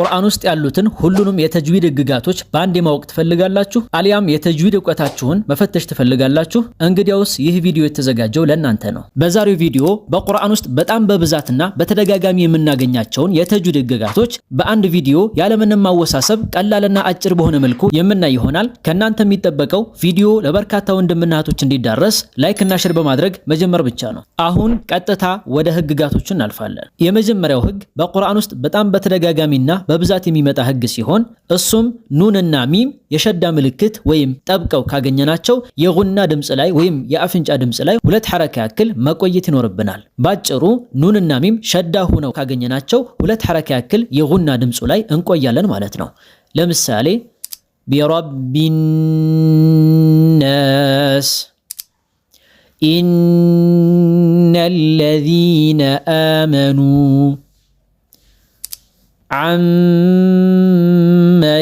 ቁርአን ውስጥ ያሉትን ሁሉንም የተጅዊድ ህግጋቶች በአንድ ማወቅ ትፈልጋላችሁ? አሊያም የተጅዊድ ዕውቀታችሁን መፈተሽ ትፈልጋላችሁ? እንግዲያውስ ይህ ቪዲዮ የተዘጋጀው ለእናንተ ነው። በዛሬው ቪዲዮ በቁርአን ውስጥ በጣም በብዛትና በተደጋጋሚ የምናገኛቸውን የተጅዊድ ህግጋቶች በአንድ ቪዲዮ ያለምንም ማወሳሰብ ቀላልና አጭር በሆነ መልኩ የምናይ ይሆናል። ከእናንተ የሚጠበቀው ቪዲዮ ለበርካታ ወንድምና እህቶች እንዲዳረስ ላይክ እና ሼር በማድረግ መጀመር ብቻ ነው። አሁን ቀጥታ ወደ ህግጋቶቹ እናልፋለን። የመጀመሪያው ህግ በቁርአን ውስጥ በጣም በተደጋጋሚና በብዛት የሚመጣ ህግ ሲሆን እሱም ኑንና ሚም የሸዳ ምልክት ወይም ጠብቀው ካገኘናቸው የጉና ድምጽ ላይ ወይም የአፍንጫ ድምጽ ላይ ሁለት ሐረካ ያክል መቆየት ይኖርብናል። ባጭሩ ኑንና ሚም ሸዳ ሆነው ካገኘናቸው ሁለት ሐረካ ያክል የጉና ድምጹ ላይ እንቆያለን ማለት ነው። ለምሳሌ ቢረቢናስ ኢነለዚነ አመኑ عما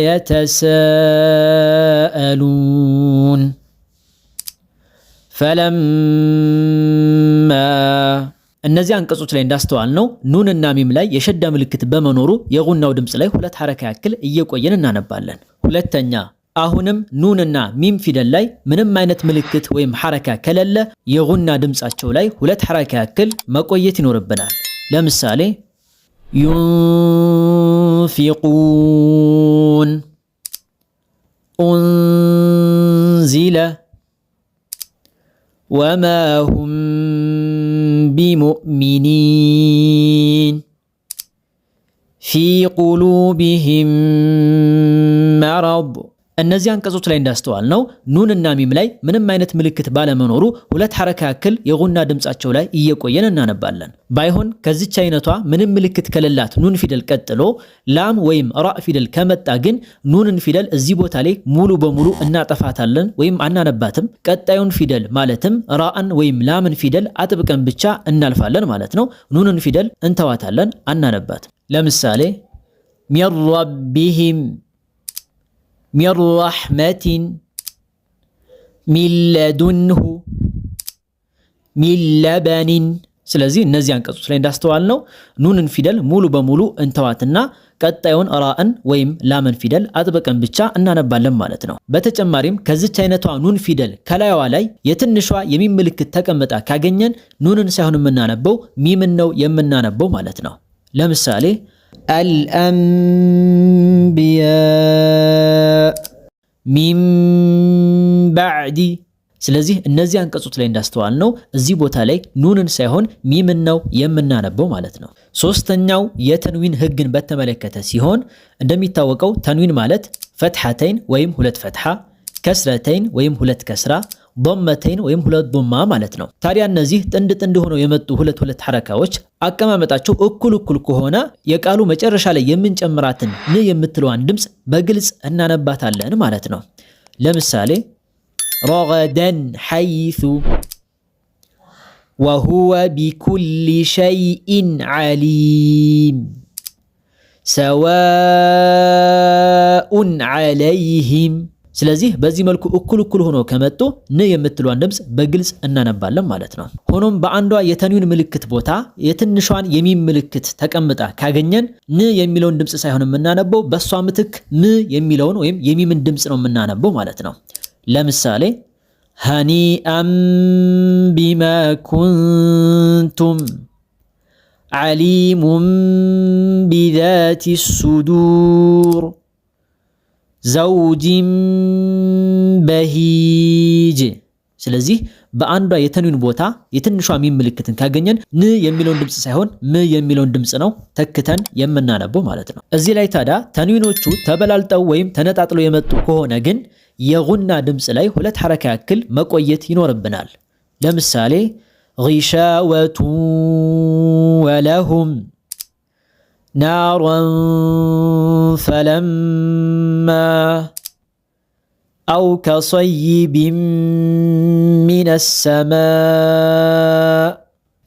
يتساءلون فلما እነዚህ አንቀጾች ላይ እንዳስተዋል ነው ኑንና ሚም ላይ የሸዳ ምልክት በመኖሩ የጉናው ድምጽ ላይ ሁለት ሐረካ ያክል እየቆየን እናነባለን። ሁለተኛ አሁንም ኑንና ሚም ፊደል ላይ ምንም አይነት ምልክት ወይም ሐረካ ከሌለ የጉና ድምጻቸው ላይ ሁለት ሐረካ ያክል መቆየት ይኖርብናል። ለምሳሌ ينفقون أنزل وما هم بمؤمنين في قلوبهم مرض እነዚህ አንቀጾች ላይ እንዳስተዋል ነው ኑንና ሚም ላይ ምንም አይነት ምልክት ባለመኖሩ ሁለት ሐረካ ያክል የጉና ድምጻቸው ላይ እየቆየን እናነባለን። ባይሆን ከዚች አይነቷ ምንም ምልክት ከሌላት ኑን ፊደል ቀጥሎ ላም ወይም ራ ፊደል ከመጣ ግን ኑንን ፊደል እዚህ ቦታ ላይ ሙሉ በሙሉ እናጠፋታለን ወይም አናነባትም። ቀጣዩን ፊደል ማለትም ራአን ወይም ላምን ፊደል አጥብቀን ብቻ እናልፋለን ማለት ነው። ኑንን ፊደል እንተዋታለን፣ አናነባትም። ለምሳሌ ሚን ረቢሂም ሚን ረሕመቲን ሚን ለዱንሁ ሚን ለበኒን። ስለዚህ እነዚህ አንቀጾች ላይ እንዳስተዋል ነው ኑንን ፊደል ሙሉ በሙሉ እንተዋትና ቀጣዩን ራእን ወይም ላምን ፊደል አጥብቀን ብቻ እናነባለን ማለት ነው። በተጨማሪም ከዚች አይነቷ ኑን ፊደል ከላይዋ ላይ የትንሿ የሚም ምልክት ተቀምጣ ካገኘን ኑንን ሳይሆን የምናነበው ሚምን ነው የምናነበው ማለት ነው። ለምሳሌ አልአንቢያ ሚን ባዕዲ። ስለዚህ እነዚህ አንቀጾች ላይ እንዳስተዋል ነው እዚህ ቦታ ላይ ኑንን ሳይሆን ሚምን ነው የምናነበው ማለት ነው። ሶስተኛው የተንዊን ህግን በተመለከተ ሲሆን እንደሚታወቀው ተንዊን ማለት ፈትሐተይን ወይም ሁለት ፈትሐ፣ ከስረተይን ወይም ሁለት ከስራ፣ ضመተይን ወይም ሁለት ضማ ማለት ነው። ታዲያ እነዚህ ጥንድ ጥንድ ሆነው የመጡ ሁለት ሐረካዎች አቀማመጣቸው እኩል ከሆነ የቃሉ መጨረሻ ላይ የምንጨምራትን ን የምትለዋን ድምጽ በግልጽ እናነባታለን ማለት ነው። ለምሳሌ ረገደን ሐይሱ ወሁወ ቢኩሊ ሸይኢን ዓሊም ሰዋኡን ዓለይሂም። ስለዚህ በዚህ መልኩ እኩል ሆኖ ከመጡ ን የምትለዋን ድምጽ በግልጽ እናነባለን ማለት ነው። ሆኖም በአንዷ የተንዊን ምልክት ቦታ የትንሿን የሚም ምልክት ተቀምጣ ካገኘን ን የሚለውን ድምጽ ሳይሆን የምናነበው በሷ ምትክ ም የሚለውን ወይም የሚምን ድምጽ ነው የምናነበው ማለት ነው። ለምሳሌ ሀኒአን ቢማ ኩንቱም ዓሊሙን ቢዛቲ ሱዱር ዘውጂን በሂጅ። ስለዚህ በአንዷ የተንዊን ቦታ የትንሿ ሚም ምልክትን ካገኘን ን የሚለውን ድምጽ ሳይሆን ም የሚለውን ድምጽ ነው ተክተን የምናነበው ማለት ነው። እዚህ ላይ ታዲያ ተንዊኖቹ ተበላልጠው ወይም ተነጣጥለው የመጡ ከሆነ ግን የጉና ድምጽ ላይ ሁለት ሐረካ ያክል መቆየት ይኖርብናል። ለምሳሌ ጊሻወቱ ወለሁም ናራን ፈለማ አው ከሰይቢን ሚነ ሰማእ።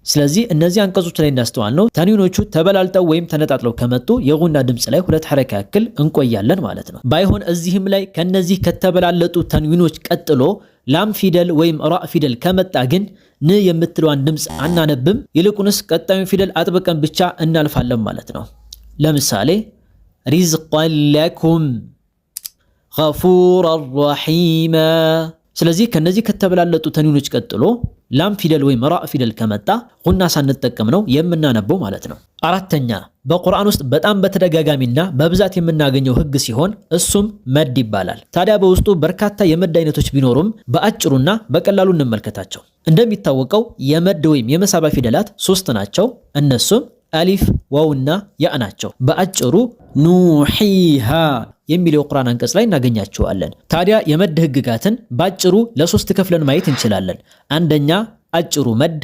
ስለዚህ እነዚህ አንቀጾች ላይ እንዳስተዋል ነው ተንዊኖቹ ተበላልጠው ወይም ተነጣጥለው ከመጡ የጉና ድምጽ ላይ ሁለት ሐረካ ያክል እንቆያለን ማለት ነው። ባይሆን እዚህም ላይ ከነዚህ ከተበላለጡ ተንዊኖች ቀጥሎ ላም ፊደል ወይም ራ ፊደል ከመጣ ግን ን የምትለዋን ድምጽ አናነብም፣ ይልቁንስ ቀጣዩን ፊደል አጥብቀን ብቻ እናልፋለን ማለት ነው። ለምሳሌ ሪዝቀን ለኩም ገፉረን ረሒማ። ስለዚህ ከነዚህ ከተበላለጡ ተንዊኖች ቀጥሎ ላም ፊደል ወይም ራ ፊደል ከመጣ ጉና ሳንጠቀም ነው የምናነበው ማለት ነው። አራተኛ በቁርአን ውስጥ በጣም በተደጋጋሚና በብዛት የምናገኘው ህግ ሲሆን እሱም መድ ይባላል። ታዲያ በውስጡ በርካታ የመድ አይነቶች ቢኖሩም በአጭሩና በቀላሉ እንመልከታቸው። እንደሚታወቀው የመድ ወይም የመሳቢያ ፊደላት 3 ናቸው። እነሱም አሊፍ፣ ዋውና ያ ናቸው። በአጭሩ ኑሂሃ የሚለው የቁርአን አንቀጽ ላይ እናገኛቸዋለን። ታዲያ የመድ ህግጋትን ባጭሩ ለ3 ከፍለን ማየት እንችላለን። አንደኛ አጭሩ መድ፣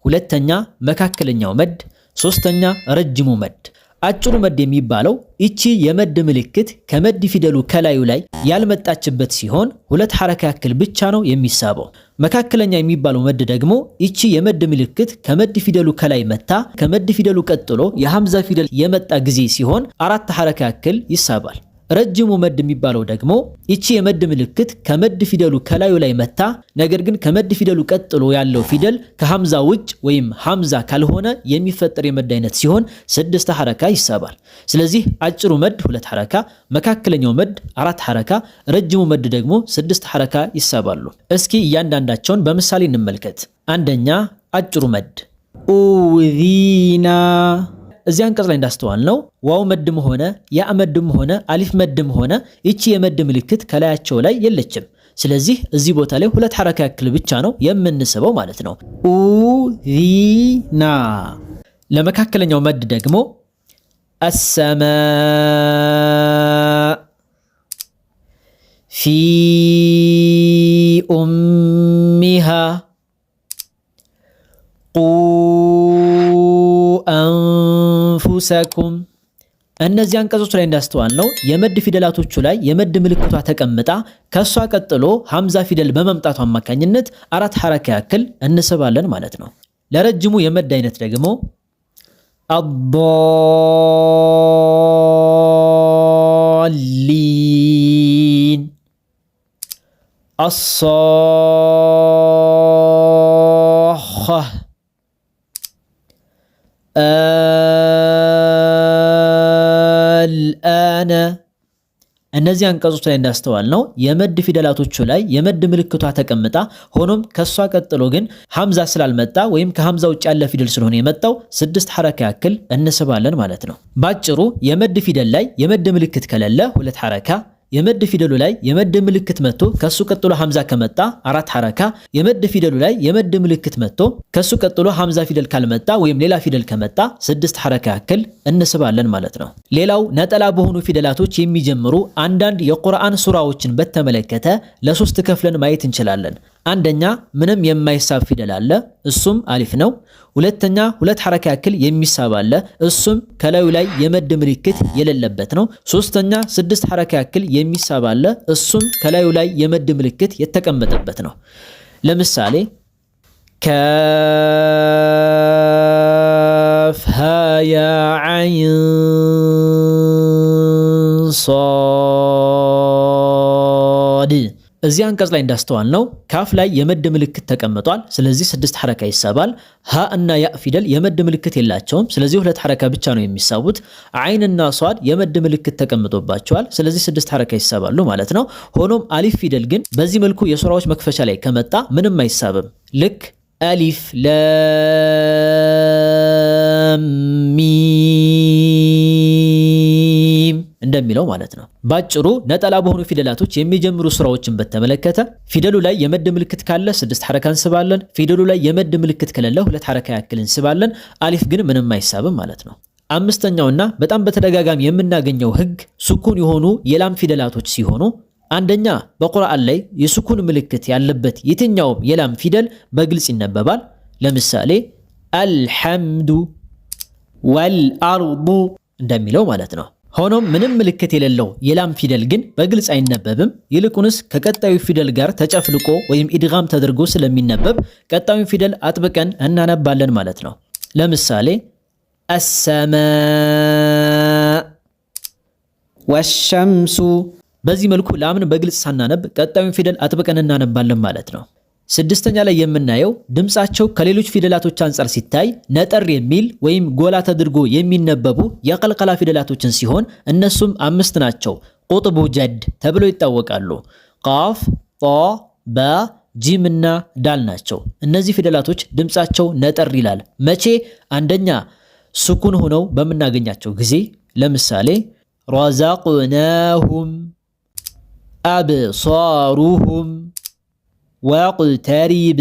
ሁለተኛ መካከለኛው መድ፣ ሶስተኛ ረጅሙ መድ። አጭሩ መድ የሚባለው እቺ የመድ ምልክት ከመድ ፊደሉ ከላዩ ላይ ያልመጣችበት ሲሆን 2 ሐረካ ያክል ብቻ ነው የሚሳበው። መካከለኛ የሚባለው መድ ደግሞ እቺ የመድ ምልክት ከመድ ፊደሉ ከላይ መታ ከመድ ፊደሉ ቀጥሎ የሐምዛ ፊደል የመጣ ጊዜ ሲሆን 4 ሐረካ ያክል ይሳባል። ረጅሙ መድ የሚባለው ደግሞ እቺ የመድ ምልክት ከመድ ፊደሉ ከላዩ ላይ መታ ነገር ግን ከመድ ፊደሉ ቀጥሎ ያለው ፊደል ከሐምዛ ውጭ ወይም ሐምዛ ካልሆነ የሚፈጠር የመድ አይነት ሲሆን 6 ሐረካ ይሳባል። ስለዚህ አጭሩ መድ 2 ሐረካ፣ መካከለኛው መድ 4 ሐረካ፣ ረጅሙ መድ ደግሞ 6 ሐረካ ይሳባሉ። እስኪ እያንዳንዳቸውን በምሳሌ እንመልከት። አንደኛ አጭሩ መድ ኡዚና። እዚህ አንቀጽ ላይ እንዳስተዋል ነው ዋው መድም ሆነ ያ መድም ሆነ አሊፍ መድም ሆነ እቺ የመድ ምልክት ከላያቸው ላይ የለችም። ስለዚህ እዚህ ቦታ ላይ 2 ሐረካ ያክል ብቻ ነው የምንስበው ማለት ነው። ኡዚና። ለመካከለኛው መድ ደግሞ አሰማ ፊ ኡሚሃ አንፉሰኩም። እነዚህ አንቀጾች ላይ እንዳስተዋል ነው የመድ ፊደላቶቹ ላይ የመድ ምልክቷ ተቀምጣ ከሷ ቀጥሎ ሐምዛ ፊደል በመምጣቱ አማካኝነት 4 ሐረካ ያክል እንስባለን ማለት ነው። ለረጅሙ የመድ አይነት ደግሞ አሊን፣ አሳኸ፣ አልአነ። እነዚህ አንቀጾች ላይ እንዳስተዋል ነው የመድ ፊደላቶቹ ላይ የመድ ምልክቷ ተቀምጣ ሆኖም ከሷ ቀጥሎ ግን ሐምዛ ስላልመጣ ወይም ከሐምዛ ውጭ ያለ ፊደል ስለሆነ የመጣው 6 ሐረካ ያክል እንስባለን ማለት ነው። ባጭሩ የመድ ፊደል ላይ የመድ ምልክት ከሌለ 2 ሐረካ፣ የመድ ፊደሉ ላይ የመድ ምልክት መጥቶ ከሱ ቀጥሎ ሐምዛ ከመጣ 4 ሐረካ፣ የመድ ፊደሉ ላይ የመድ ምልክት መጥቶ ከሱ ቀጥሎ ሐምዛ ፊደል ካልመጣ ወይም ሌላ ፊደል ከመጣ 6 ሐረካ ያክል እንስባለን ማለት ነው። ሌላው ነጠላ በሆኑ ፊደላቶች የሚጀምሩ አንዳንድ የቁርአን ሱራዎችን በተመለከተ ለ3 ከፍለን ማየት እንችላለን። አንደኛ ምንም የማይሳብ ፊደል አለ፣ እሱም አሊፍ ነው። ሁለተኛ 2 ሐረካ ያክል የሚሳብ አለ፣ እሱም ከላዩ ላይ የመድ ምልክት የሌለበት ነው። ሶስተኛ 6 ሐረካ ያክል የሚሳብ አለ፣ እሱም ከላዩ ላይ የመድ ምልክት የተቀመጠበት ነው። ለምሳሌ ካፍ ሃ ያ ዐይን ሷድ። እዚህ አንቀጽ ላይ እንዳስተዋል ነው ካፍ ላይ የመድ ምልክት ተቀምጧል። ስለዚህ 6 ሐረካ ይሳባል። ሀ እና ያ ፊደል የመድ ምልክት የላቸውም። ስለዚህ 2 ሐረካ ብቻ ነው የሚሳቡት። አይን እና ሷድ የመድ ምልክት ተቀምጦባቸዋል። ስለዚህ 6 ሐረካ ይሳባሉ ማለት ነው። ሆኖም አሊፍ ፊደል ግን በዚህ መልኩ የሱራዎች መክፈቻ ላይ ከመጣ ምንም አይሳብም። ልክ አሊፍ ላም ሚም እንደሚለው ማለት ነው። ባጭሩ ነጠላ በሆኑ ፊደላቶች የሚጀምሩ ሱራዎችን በተመለከተ ፊደሉ ላይ የመድ ምልክት ካለ 6 ሐረካ እንስባለን። ፊደሉ ላይ የመድ ምልክት ከሌለ 2 ሐረካ ያክል እንስባለን። አሊፍ ግን ምንም አይሳብም ማለት ነው። አምስተኛውና በጣም በተደጋጋሚ የምናገኘው ህግ ሱኩን የሆኑ የላም ፊደላቶች ሲሆኑ አንደኛ በቁርአን ላይ የሱኩን ምልክት ያለበት የትኛውም የላም ፊደል በግልጽ ይነበባል። ለምሳሌ አልሐምዱ ወልአርዱ እንደሚለው ማለት ነው። ሆኖም ምንም ምልክት የሌለው የላም ፊደል ግን በግልጽ አይነበብም። ይልቁንስ ከቀጣዩ ፊደል ጋር ተጨፍልቆ ወይም ኢድጋም ተደርጎ ስለሚነበብ ቀጣዩ ፊደል አጥብቀን እናነባለን ማለት ነው። ለምሳሌ አሰማ ወሸምሱ። በዚህ መልኩ ላምን በግልጽ ሳናነብ ቀጣዩን ፊደል አጥብቀን እናነባለን ማለት ነው። ስድስተኛ ላይ የምናየው ድምጻቸው ከሌሎች ፊደላቶች አንጻር ሲታይ ነጠር የሚል ወይም ጎላ ተደርጎ የሚነበቡ የቀልቀላ ፊደላቶችን ሲሆን እነሱም 5 ናቸው። ቁጥቡ ጀድ ተብለው ይታወቃሉ። ቃፍ፣ ጣ፣ ባ፣ ጂም እና ዳል ናቸው። እነዚህ ፊደላቶች ድምጻቸው ነጠር ይላል። መቼ? አንደኛ ስኩን ሆነው በምናገኛቸው ጊዜ ለምሳሌ ረዛቅናሁም፣ አብሳሩሁም፣ ወቅተሪብ፣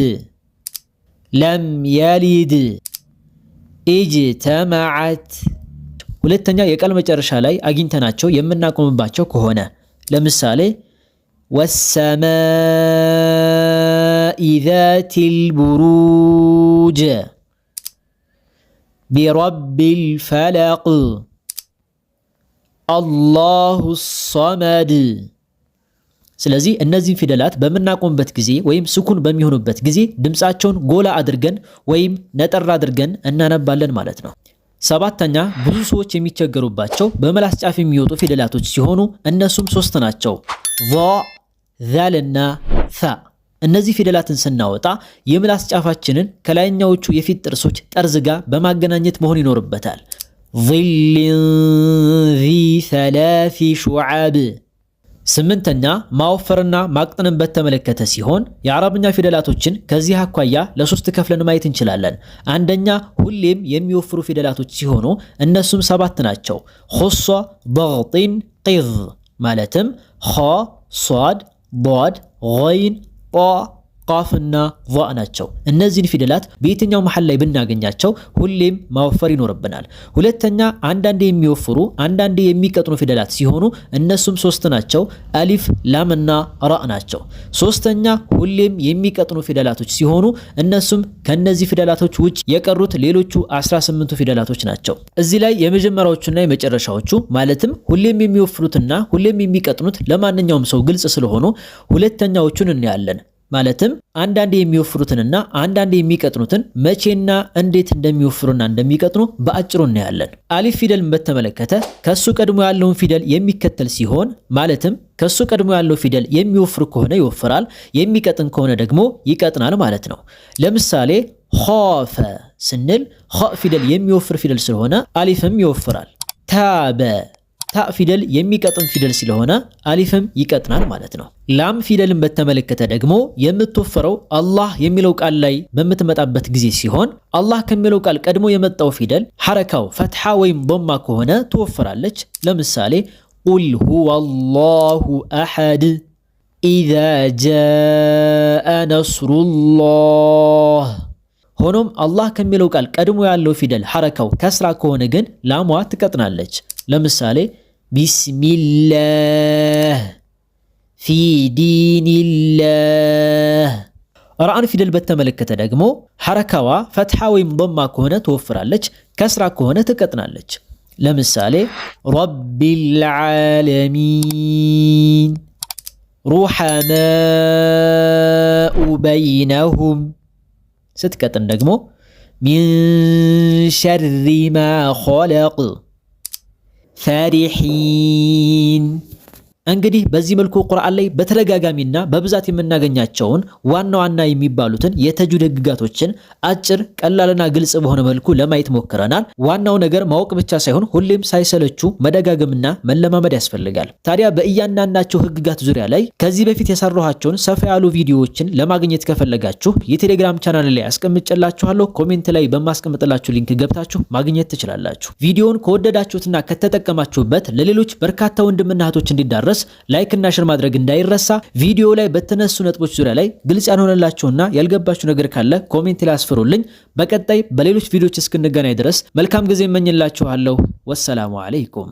ለም የሊድ፣ ኢጅተመዐት። ሁለተኛ የቃል መጨረሻ ላይ አግኝተናቸው የምናቆምባቸው ከሆነ ለምሳሌ ወሰማኢ ዛቲል ቡሩጅ፣ ቢረቢል ፈለቅ፣ አላሁ ሶመድ። ስለዚህ እነዚህን ፊደላት በምናቆምበት ጊዜ ወይም ስኩን በሚሆኑበት ጊዜ ድምፃቸውን ጎላ አድርገን ወይም ነጠር አድርገን እናነባለን ማለት ነው። ሰባተኛ ብዙ ሰዎች የሚቸገሩባቸው በመላስ ጫፍ የሚወጡ ፊደላቶች ሲሆኑ እነሱም 3 ናቸው። ዛ፣ ዛል እና ሳ። እነዚህ ፊደላትን ስናወጣ የምላስ ጫፋችንን ከላይኛዎቹ የፊት ጥርሶች ጠርዝ ጋር በማገናኘት መሆን ይኖርበታል። ዚልን ዚ ሰላሲ ሹዓብ። ስምንተኛ ማወፈርና ማቅጠንን በተመለከተ ሲሆን የአረብኛ ፊደላቶችን ከዚህ አኳያ ለ3 ከፍለን ማየት እንችላለን። አንደኛ ሁሌም የሚወፍሩ ፊደላቶች ሲሆኑ እነሱም 7 ናቸው። ኹሷ፣ ضغጢን፣ ቂዝ ማለትም ኸ፣ ሷድ፣ ዷድ፣ ገይን፣ ጣ፣ ቃፍና ዛ ናቸው። እነዚህን ፊደላት በየትኛው መሐል ላይ ብናገኛቸው ሁሌም ማወፈር ይኖርብናል። ሁለተኛ አንዳንዴ የሚወፍሩ አንዳንዴ የሚቀጥኑ ፊደላት ሲሆኑ እነሱም 3 ናቸው። አሊፍ፣ ላም እና ራ ናቸው። ሶስተኛ ሁሌም የሚቀጥኑ ፊደላቶች ሲሆኑ እነሱም ከነዚህ ፊደላቶች ውጭ የቀሩት ሌሎቹ 18ቱ ፊደላቶች ናቸው። እዚህ ላይ የመጀመሪያዎቹና የመጨረሻዎቹ ማለትም ሁሌም የሚወፍሩትና ሁሌም የሚቀጥኑት ለማንኛውም ሰው ግልጽ ስለሆኑ ሁለተኛዎቹን እናያለን። ማለትም አንዳንዴ የሚወፍሩትንና አንዳንዴ የሚቀጥኑትን መቼና እንዴት እንደሚወፍሩና እንደሚቀጥኑ በአጭሩ እናያለን። አሊፍ ፊደልን በተመለከተ ከሱ ቀድሞ ያለውን ፊደል የሚከተል ሲሆን ማለትም ከሱ ቀድሞ ያለው ፊደል የሚወፍር ከሆነ ይወፍራል፣ የሚቀጥን ከሆነ ደግሞ ይቀጥናል ማለት ነው። ለምሳሌ ኻፈ ስንል ኻ ፊደል የሚወፍር ፊደል ስለሆነ አሊፍም ይወፍራል። ታበ ታ ፊደል የሚቀጥን ፊደል ስለሆነ አሊፍም ይቀጥናል ማለት ነው። ላም ፊደልን በተመለከተ ደግሞ የምትወፈረው አላህ የሚለው ቃል ላይ በምትመጣበት ጊዜ ሲሆን አላህ ከሚለው ቃል ቀድሞ የመጣው ፊደል ሐረካው ፈትሐ ወይም ዶማ ከሆነ ትወፍራለች። ለምሳሌ ቁል ሁወ አላሁ አሐድ፣ ኢዛ ጃአ ነስሩላህ። ሆኖም አላህ ከሚለው ቃል ቀድሞ ያለው ፊደል ሐረካው ከስራ ከሆነ ግን ላሟ ትቀጥናለች። ለምሳሌ ቢስሚላህ፣ ፊ ዲኒላህ። ራእን ፊደል በተመለከተ ደግሞ ሐረካዋ ፈትሐ ወይም ዶማ ከሆነ ትወፍራለች፣ ከስራ ከሆነ ትቀጥናለች። ለምሳሌ ረቢል ዓለሚን፣ ሩሐማኡ በይነሁም። ስትቀጥን ደግሞ ሚን ሸሪ ማ ኸለቅ፣ ፈሪሒን። እንግዲህ በዚህ መልኩ ቁርአን ላይ በተደጋጋሚና በብዛት የምናገኛቸውን ዋና ዋና የሚባሉትን የተጅዊድ ህግጋቶችን አጭር ቀላልና ግልጽ በሆነ መልኩ ለማየት ሞክረናል። ዋናው ነገር ማወቅ ብቻ ሳይሆን ሁሌም ሳይሰለቹ መደጋገምና መለማመድ ያስፈልጋል። ታዲያ በእያንዳንዳቸው ህግጋት ዙሪያ ላይ ከዚህ በፊት የሰራኋቸውን ሰፋ ያሉ ቪዲዮዎችን ለማግኘት ከፈለጋችሁ የቴሌግራም ቻናል ላይ አስቀምጬላችኋለሁ። ኮሜንት ላይ በማስቀምጥላችሁ ሊንክ ገብታችሁ ማግኘት ትችላላችሁ። ቪዲዮውን ከወደዳችሁትና ከተጠቀማችሁበት ለሌሎች በርካታ ወንድምና እህቶች እንዲዳረስ ላይክ እና ሼር ማድረግ እንዳይረሳ። ቪዲዮ ላይ በተነሱ ነጥቦች ዙሪያ ላይ ግልጽ ያልሆነላችሁና ያልገባችሁ ነገር ካለ ኮሜንት ላይ አስፍሩልኝ። በቀጣይ በሌሎች ቪዲዮዎች እስክንገናኝ ድረስ መልካም ጊዜ እመኝላችኋለሁ። ወሰላሙ አለይኩም።